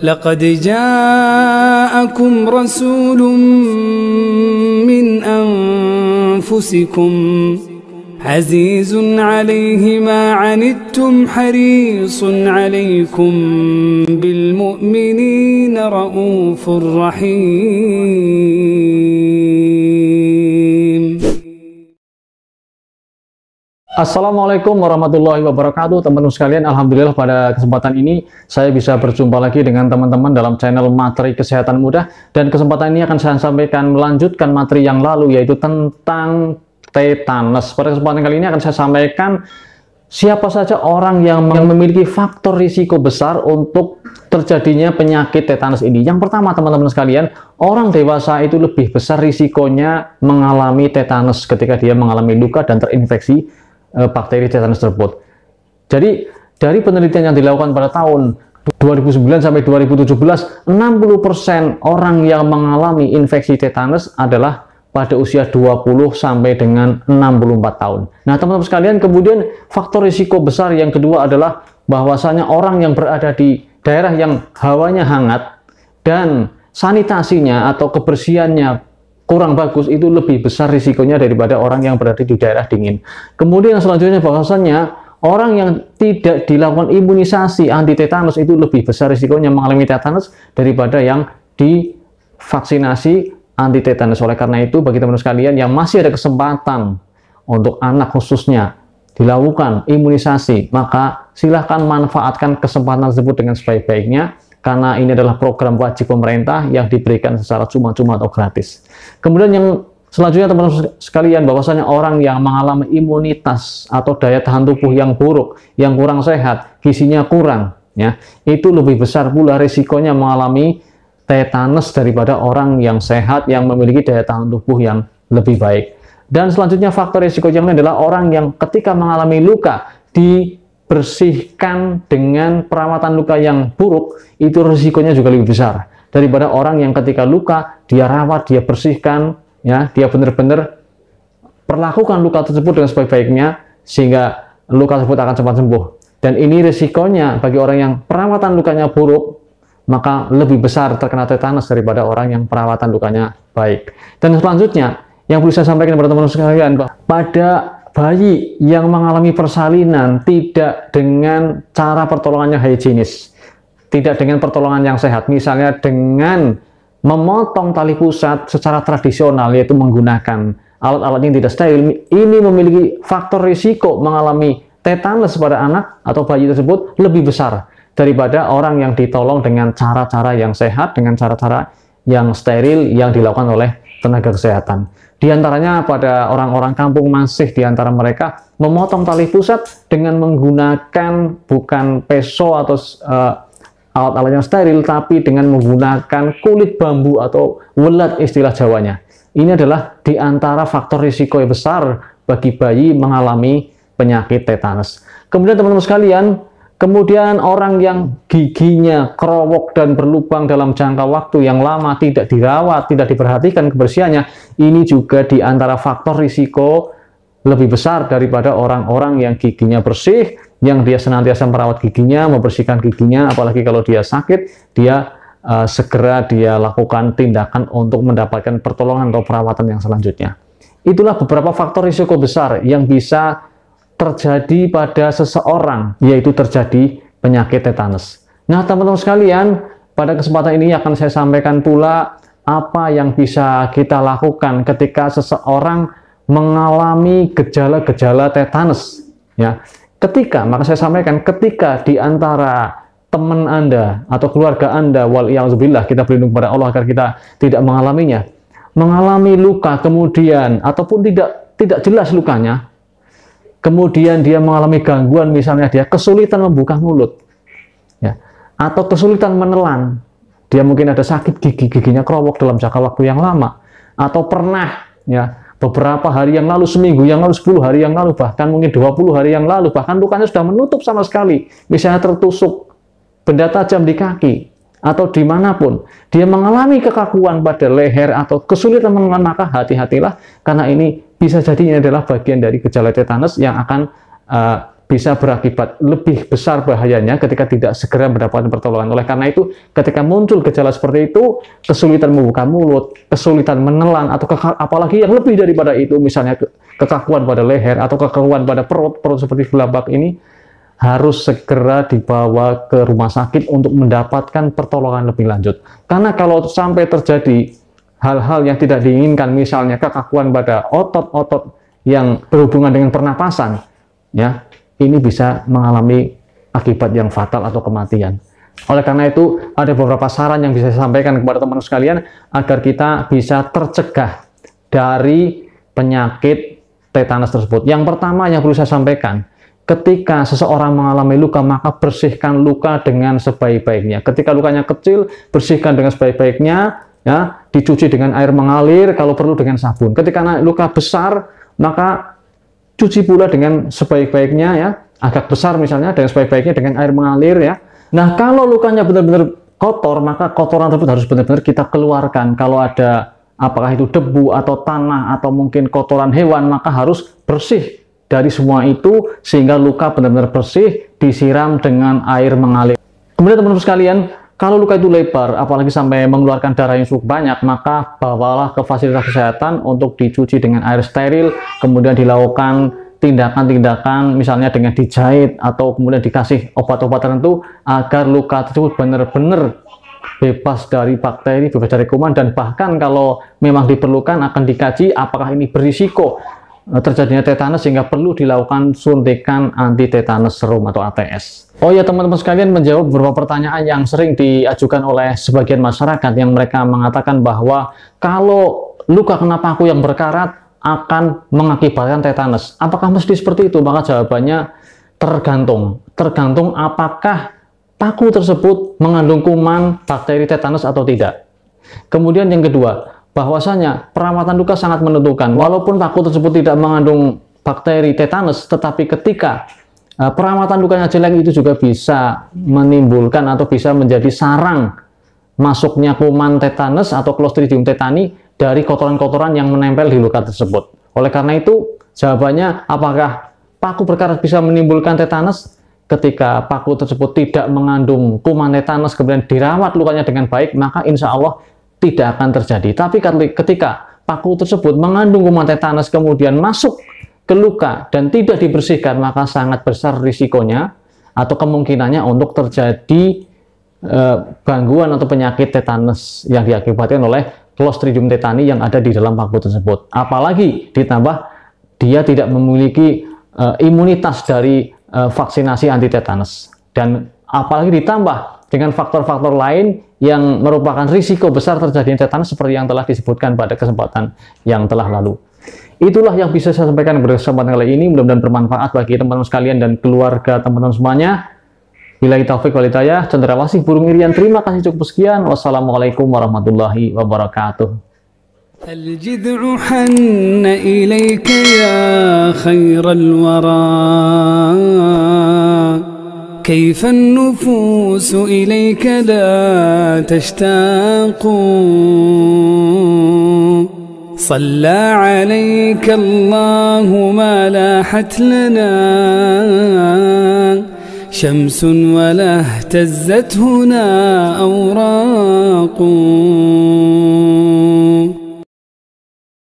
لقد جاءكم رسول من أنفسكم عزيز عليه ما عنتم حريص عليكم بالمؤمنين رؤوف رحيم. Assalamualaikum warahmatullahi wabarakatuh, teman-teman sekalian. Alhamdulillah pada kesempatan ini saya bisa berjumpa lagi dengan teman-teman dalam channel Materi Kesehatan Mudah, dan kesempatan ini akan saya sampaikan melanjutkan materi yang lalu, yaitu tentang tetanus. Pada kesempatan kali ini akan saya sampaikan siapa saja orang yang memiliki faktor risiko besar untuk terjadinya penyakit tetanus ini. Yang pertama, teman-teman sekalian, orang dewasa itu lebih besar risikonya mengalami tetanus ketika dia mengalami luka dan terinfeksi bakteri tetanus tersebut. Jadi dari penelitian yang dilakukan pada tahun 2009 sampai 2017, 60% orang yang mengalami infeksi tetanus adalah pada usia 20 sampai dengan 64 tahun. Nah, teman-teman sekalian, kemudian faktor risiko besar yang kedua adalah bahwasanya orang yang berada di daerah yang hawanya hangat dan sanitasinya atau kebersihannya kurang bagus, itu lebih besar risikonya daripada orang yang berada di daerah dingin. Kemudian yang selanjutnya bahwasanya orang yang tidak dilakukan imunisasi anti tetanus itu lebih besar risikonya mengalami tetanus daripada yang divaksinasi anti tetanus. Oleh karena itu, bagi teman-teman sekalian yang masih ada kesempatan untuk anak khususnya dilakukan imunisasi, maka silahkan manfaatkan kesempatan tersebut dengan sebaik-baiknya, karena ini adalah program wajib pemerintah yang diberikan secara cuma-cuma atau gratis. Kemudian yang selanjutnya, teman-teman sekalian, bahwasanya orang yang mengalami imunitas atau daya tahan tubuh yang buruk, yang kurang sehat, gizinya kurang, ya, itu lebih besar pula risikonya mengalami tetanus daripada orang yang sehat yang memiliki daya tahan tubuh yang lebih baik. Dan selanjutnya faktor risiko yang lain adalah orang yang ketika mengalami luka dibersihkan dengan perawatan luka yang buruk, itu risikonya juga lebih besar daripada orang yang ketika luka dia rawat, dia bersihkan, ya, dia benar-benar perlakukan luka tersebut dengan sebaik-baiknya sehingga luka tersebut akan cepat sembuh. Dan ini risikonya bagi orang yang perawatan lukanya buruk, maka lebih besar terkena tetanus daripada orang yang perawatan lukanya baik. Dan selanjutnya yang perlu saya sampaikan kepada teman-teman sekalian, pada bayi yang mengalami persalinan tidak dengan cara pertolongan yang higienis, tidak dengan pertolongan yang sehat, misalnya dengan memotong tali pusat secara tradisional, yaitu menggunakan alat-alat yang tidak steril, ini memiliki faktor risiko mengalami tetanus pada anak atau bayi tersebut lebih besar daripada orang yang ditolong dengan cara-cara yang sehat, dengan cara-cara yang steril yang dilakukan oleh tenaga kesehatan. Di antaranya pada orang-orang kampung masih di antara mereka memotong tali pusat dengan menggunakan bukan peso atau alat-alat yang steril, tapi dengan menggunakan kulit bambu atau welat istilah Jawanya. Ini adalah di antara faktor risiko yang besar bagi bayi mengalami penyakit tetanus. Kemudian teman-teman sekalian, kemudian orang yang giginya kerowok dan berlubang dalam jangka waktu yang lama, tidak dirawat, tidak diperhatikan kebersihannya, ini juga di antara faktor risiko lebih besar daripada orang-orang yang giginya bersih, yang dia senantiasa merawat giginya, membersihkan giginya, apalagi kalau dia sakit, dia segera dia lakukan tindakan untuk mendapatkan pertolongan atau perawatan yang selanjutnya. Itulah beberapa faktor risiko besar yang bisa terjadi pada seseorang, yaitu terjadi penyakit tetanus. Nah, teman-teman sekalian, pada kesempatan ini akan saya sampaikan pula apa yang bisa kita lakukan ketika seseorang mengalami gejala-gejala tetanus, ya. Maka saya sampaikan, ketika di antara teman Anda atau keluarga Anda, waliyahzubillah, kita berlindung kepada Allah agar kita tidak mengalaminya, mengalami luka kemudian ataupun tidak jelas lukanya, kemudian dia mengalami gangguan, misalnya dia kesulitan membuka mulut, ya, atau kesulitan menelan, dia mungkin ada sakit gigi, giginya kerowok dalam jangka waktu yang lama, atau pernah, ya, beberapa hari yang lalu, seminggu yang lalu, 10 hari yang lalu, bahkan mungkin 20 hari yang lalu, bahkan lukanya sudah menutup sama sekali, misalnya tertusuk benda tajam di kaki atau dimanapun, dia mengalami kekakuan pada leher atau kesulitan menelan, maka hati-hatilah, karena ini bisa jadi ini adalah bagian dari gejala tetanus yang akan bisa berakibat lebih besar bahayanya ketika tidak segera mendapatkan pertolongan. Oleh karena itu, ketika muncul gejala seperti itu, kesulitan membuka mulut, kesulitan menelan, atau apalagi yang lebih daripada itu, misalnya kekakuan pada leher atau kekakuan pada perut seperti gelabak ini, harus segera dibawa ke rumah sakit untuk mendapatkan pertolongan lebih lanjut. Karena kalau sampai terjadi hal-hal yang tidak diinginkan, misalnya kekakuan pada otot-otot yang berhubungan dengan pernapasan, ya, ini bisa mengalami akibat yang fatal atau kematian. Oleh karena itu, ada beberapa saran yang bisa saya sampaikan kepada teman-teman sekalian agar kita bisa tercegah dari penyakit tetanus tersebut. Yang pertama yang perlu saya sampaikan, ketika seseorang mengalami luka, maka bersihkan luka dengan sebaik-baiknya. Ketika lukanya kecil, bersihkan dengan sebaik-baiknya, ya, dicuci dengan air mengalir, kalau perlu dengan sabun. Ketika luka besar, maka cuci pula dengan sebaik-baiknya, ya, agak besar misalnya, dengan sebaik-baiknya dengan air mengalir, ya. Nah, kalau lukanya benar-benar kotor, maka kotoran tersebut harus benar-benar kita keluarkan. Kalau ada apakah itu debu atau tanah atau mungkin kotoran hewan, maka harus bersih dari semua itu sehingga luka benar-benar bersih, disiram dengan air mengalir. Kemudian teman-teman sekalian, kalau luka itu lebar, apalagi sampai mengeluarkan darah yang cukup banyak, maka bawalah ke fasilitas kesehatan untuk dicuci dengan air steril, kemudian dilakukan tindakan-tindakan, misalnya dengan dijahit atau kemudian dikasih obat-obat tertentu agar luka tersebut benar-benar bebas dari bakteri, bebas dari kuman, dan bahkan kalau memang diperlukan akan dikaji apakah ini berisiko terjadinya tetanus sehingga perlu dilakukan suntikan anti tetanus serum atau ATS. Oh ya teman-teman sekalian, menjawab beberapa pertanyaan yang sering diajukan oleh sebagian masyarakat yang mereka mengatakan bahwa kalau luka kena paku yang berkarat akan mengakibatkan tetanus. Apakah mesti seperti itu? Maka jawabannya tergantung. Tergantung apakah paku tersebut mengandung kuman bakteri tetanus atau tidak. Kemudian yang kedua, bahwasanya perawatan luka sangat menentukan. Walaupun paku tersebut tidak mengandung bakteri tetanus, tetapi ketika perawatan lukanya jelek, itu juga bisa menimbulkan atau bisa menjadi sarang masuknya kuman tetanus atau Clostridium tetani dari kotoran-kotoran yang menempel di luka tersebut. Oleh karena itu, jawabannya apakah paku berkarat bisa menimbulkan tetanus? Ketika paku tersebut tidak mengandung kuman tetanus, kemudian dirawat lukanya dengan baik, maka insya Allah tidak akan terjadi. Tapi ketika paku tersebut mengandung kuman tetanus kemudian masuk ke luka dan tidak dibersihkan, maka sangat besar risikonya atau kemungkinannya untuk terjadi gangguan atau penyakit tetanus yang diakibatkan oleh Clostridium tetani yang ada di dalam paku tersebut. Apalagi ditambah dia tidak memiliki imunitas dari vaksinasi anti tetanus, dan apalagi ditambah dengan faktor-faktor lain yang merupakan risiko besar terjadinya tetanus seperti yang telah disebutkan pada kesempatan yang telah lalu. Itulah yang bisa saya sampaikan pada kesempatan kali ini. Mudah-mudahan bermanfaat bagi teman-teman sekalian dan keluarga teman-teman semuanya. Billahi taufiq wal hidayah. Cendrawasih burung Irian. Terima kasih, cukup sekian. Wassalamualaikum warahmatullahi wabarakatuh. الجذع حن إليك يا خير الورى كيف النفوس إليك لا تشتاق صلى عليك الله ما لاحت لنا شمس ولا اهتزت هنا أوراق